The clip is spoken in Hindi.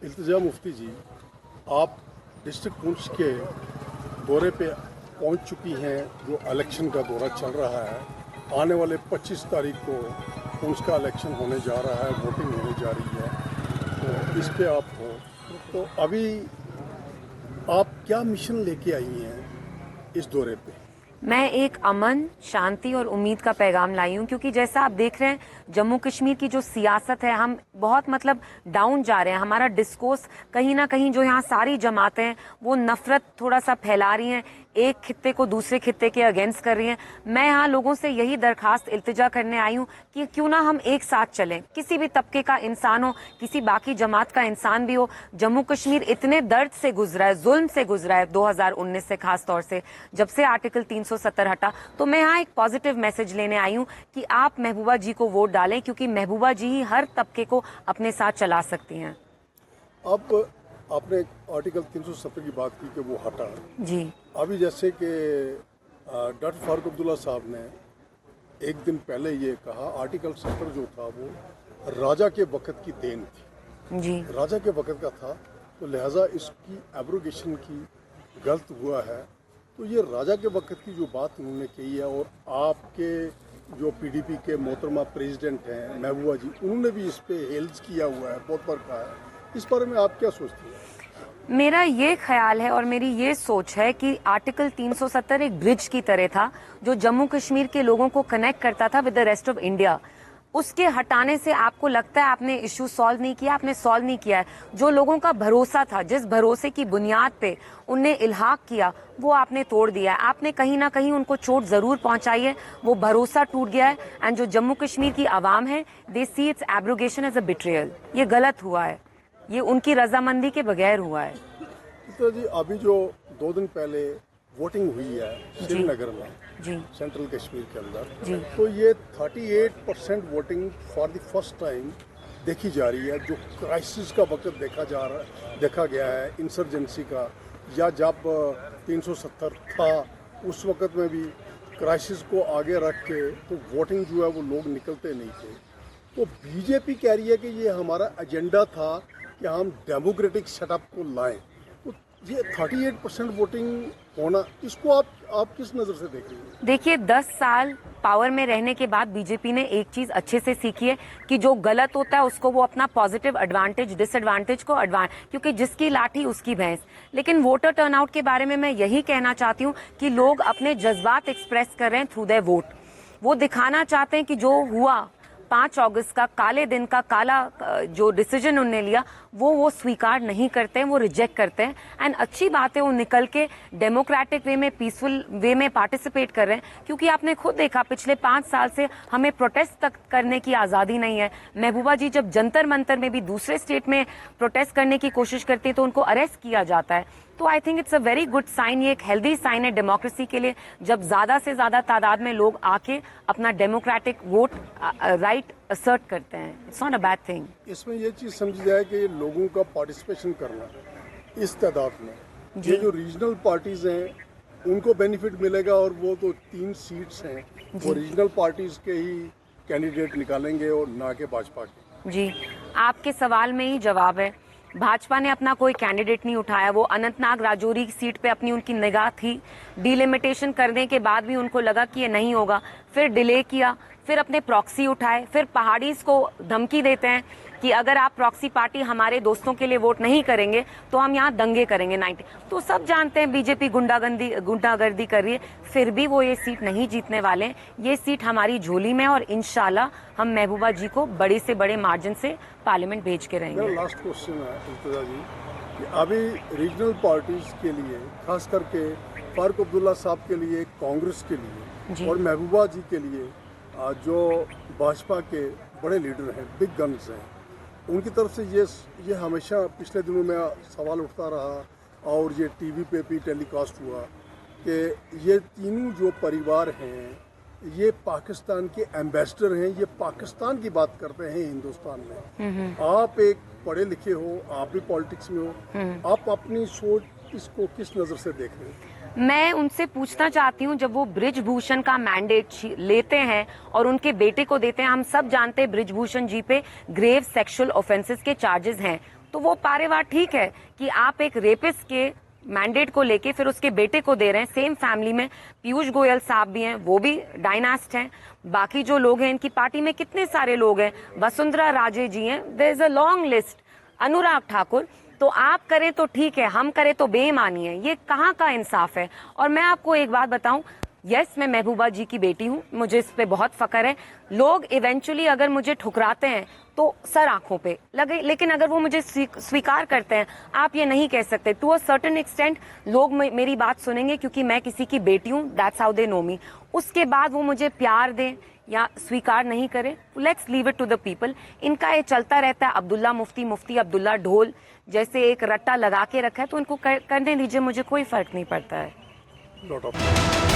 इल्तिजा मुफ्ती जी, आप डिस्ट्रिक्ट पुंछ के दौरे पे पहुंच चुकी हैं। जो इलेक्शन का दौरा चल रहा है, आने वाले 25 तारीख को पुंछ का इलेक्शन होने जा रहा है, वोटिंग होने जा रही है, तो इस पे आप हो। तो अभी आप क्या मिशन लेके आई हैं इस दौरे पे? मैं एक अमन, शांति और उम्मीद का पैगाम लाई हूँ, क्योंकि जैसा आप देख रहे हैं जम्मू कश्मीर की जो सियासत है, हम बहुत डाउन जा रहे हैं। हमारा डिस्कोर्स कहीं ना कहीं, जो यहाँ सारी जमातें हैं वो नफरत थोड़ा सा फैला रही हैं, एक खित्ते को दूसरे खित्ते के अगेंस्ट कर रही हैं। मैं यहाँ लोगों से यही दरखास्त इल्तिजा करने आई हूँ कि क्यों ना हम एक साथ चलें। किसी भी तबके का इंसान हो, किसी बाकी जमात का इंसान भी हो, जम्मू कश्मीर इतने दर्द से गुजरा है, जुल्म से गुजरा है 2019 से, खास तौर से जब से आर्टिकल 370 हटा। तो मैं यहाँ एक पॉजिटिव मैसेज लेने आई हूँ कि आप महबूबा जी को वोट डालें, क्योंकि महबूबा जी ही हर तबके को अपने साथ चला सकती हैं। अब आपने आर्टिकल 370 की बात की कि वो हटा जी। अभी जैसे कि डॉक्टर फारूक अब्दुल्ला साहब ने एक दिन पहले ये कहा, आर्टिकल 70 जो था वो राजा के वक़्त की देन थी जी। राजा के वक़्त का था, तो लिहाजा इसकी एब्रोगेशन की गलत हुआ है। तो ये राजा के वक़्त की जो बात उन्होंने कही है, और आपके जो पीडीपी के मोहतरमा प्रेसिडेंट हैं महबूबा जी, उन्होंने भी इस पे हेल्स किया हुआ है, बहुत बार कहा है। इस बारे में आप क्या सोचती हैं? मेरा ये ख्याल है और मेरी ये सोच है कि आर्टिकल 370 एक ब्रिज की तरह था, जो जम्मू कश्मीर के लोगों को कनेक्ट करता था with the rest of India. उसके हटाने से आपको लगता है आपने इश्यू सॉल्व नहीं किया, आपने सॉल्व नहीं किया है। जो लोगों का भरोसा था, जिस भरोसे की बुनियाद पे उनने इल्हाक किया, वो आपने तोड़ दिया है। आपने कहीं ना कहीं उनको चोट जरूर पहुंचाई है, वो भरोसा टूट गया है। एंड जो जम्मू कश्मीर की आवाम है, they see its abrogation as a betrayal. ये गलत हुआ है, ये उनकी रजामंदी के बगैर हुआ है। तो जी, अभी जो 2 दिन पहले वोटिंग हुई है श्रीनगर में, जी, सेंट्रल कश्मीर के अंदर जी, तो ये 38% voting for the first time देखी जा रही है। जो क्राइसिस का वक्त देखा गया है इंसर्जेंसी का, या जब 370 था उस वक्त में भी क्राइसिस को आगे रख के तो वोटिंग जो है वो लोग निकलते नहीं थे। तो बीजेपी कह रही है कि ये हमारा एजेंडा था कि हम डेमोक्रेटिक सेटअप को लाएं। तो ये 38% वोटिंग होना, इसको आप किस नज़र से देख रही हैं? देखिए, 10 साल पावर में रहने के बाद बीजेपी ने एक चीज अच्छे से सीखी है कि जो गलत होता है उसको वो अपना पॉजिटिव एडवांटेज, डिसएडवांटेज को क्योंकि जिसकी लाठी उसकी भैंस। लेकिन वोटर टर्नआउट के बारे में मैं यही कहना चाहती हूँ कि लोग अपने जज्बात एक्सप्रेस कर रहे हैं थ्रू देयर वोट। वो दिखाना चाहते हैं कि जो हुआ 5 अगस्त का, काले दिन का काला जो डिसीजन उन्होंने लिया, वो स्वीकार नहीं करते हैं, वो रिजेक्ट करते हैं। एंड अच्छी बात है वो निकल के डेमोक्रेटिक वे में, पीसफुल वे में पार्टिसिपेट कर रहे हैं। क्योंकि आपने खुद देखा पिछले 5 साल से हमें प्रोटेस्ट तक करने की आज़ादी नहीं है। महबूबा जी जब जंतर मंतर में भी दूसरे स्टेट में प्रोटेस्ट करने की कोशिश करती है तो उनको अरेस्ट किया जाता है। तो I think it's a very good sign, ये एक हेल्दी साइन है डेमोक्रेसी के लिए, जब ज्यादा से ज्यादा तादाद में लोग आके अपना डेमोक्रेटिक वोट राइट असर्ट करते हैं। It's not a bad thing. इसमें ये चीज़ समझी जाए कि लोगों का पार्टिसिपेशन करना इस तादाद में, ये जो रीजनल पार्टीज हैं उनको बेनिफिट मिलेगा, और वो तो 3 सीट्स हैं, वो रीजनल पार्टीज के ही कैंडिडेट निकालेंगे और ना के भाजपा के। जी, आपके सवाल में ही जवाब है। भाजपा ने अपना कोई कैंडिडेट नहीं उठाया। वो अनंतनाग राजौरी की सीट पे अपनी उनकी निगाह थी, डिलिमिटेशन करने के बाद भी उनको लगा कि ये नहीं होगा, फिर डिले किया, फिर अपने प्रॉक्सी उठाए, फिर पहाड़ीज को धमकी देते हैं कि अगर आप प्रॉक्सी पार्टी हमारे दोस्तों के लिए वोट नहीं करेंगे तो हम यहाँ दंगे करेंगे 90। तो सब जानते हैं बीजेपी गुंडागर्दी कर रही है, फिर भी वो ये सीट नहीं जीतने वाले हैं। ये सीट हमारी झोली में, और इंशाल्लाह हम महबूबा जी को बड़े से बड़े मार्जिन से पार्लियामेंट भेज के रहेंगे। मेरा लास्ट क्वेश्चन है इल्तिजा जी, कि अभी रीजनल पार्टीज के लिए, खास करके फारूक अब्दुल्ला साहब के लिए, कांग्रेस के लिए और महबूबा जी के लिए, जो भाजपा के बड़े लीडर हैं, बिग गन्स हैं, उनकी तरफ से ये हमेशा पिछले दिनों में सवाल उठता रहा और ये टीवी पे भी टेलीकास्ट हुआ कि ये तीनों जो परिवार हैं ये पाकिस्तान के एम्बेसडर हैं, ये पाकिस्तान की बात करते हैं हिंदुस्तान में। आप एक पढ़े लिखे हो, आप भी पॉलिटिक्स में हो, आप अपनी सोच इसको किस नज़र से देख रहे हैं? मैं उनसे पूछना चाहती हूँ, जब वो ब्रिजभूषण का मैंडेट लेते हैं और उनके बेटे को देते हैं, हम सब जानते हैं ब्रिजभूषण जी पे ग्रेव सेक्सुअल ऑफेंसेस के चार्जेस हैं, तो वो पारेवार ठीक है कि आप एक रेपिस्ट के मैंडेट को लेके फिर उसके बेटे को दे रहे हैं। सेम फैमिली में पीयूष गोयल साहब भी हैं, वो भी डायनास्ट हैं। बाकी जो लोग हैं इनकी पार्टी में कितने सारे लोग हैं, वसुंधरा राजे जी हैं, there is a long list, Anurag Thakur. तो आप करें तो ठीक है, हम करें तो बेईमानी है। ये कहाँ का इंसाफ है। और मैं आपको एक बात बताऊं, यस मैं महबूबा जी की बेटी हूँ, मुझे इस पे बहुत फक्र है। लोग इवेंचुअली अगर मुझे ठुकराते हैं तो सर आंखों पे लगे, लेकिन अगर वो मुझे स्वीकार करते हैं, आप ये नहीं कह सकते। टू अ सर्टेन एक्सटेंट लोग मेरी बात सुनेंगे क्योंकि मैं किसी की बेटी हूँ, दैट्स हाउ दे नो मी। उसके बाद वो मुझे प्यार दें या स्वीकार नहीं करें, let's leave it to the people. इनका ये चलता रहता है, अब्दुल्ला मुफ्ती, मुफ्ती अब्दुल्ला ढोल जैसे एक रट्टा लगा के रखा है, तो इनको करने दीजिए, मुझे कोई फर्क नहीं पड़ता है। Lot of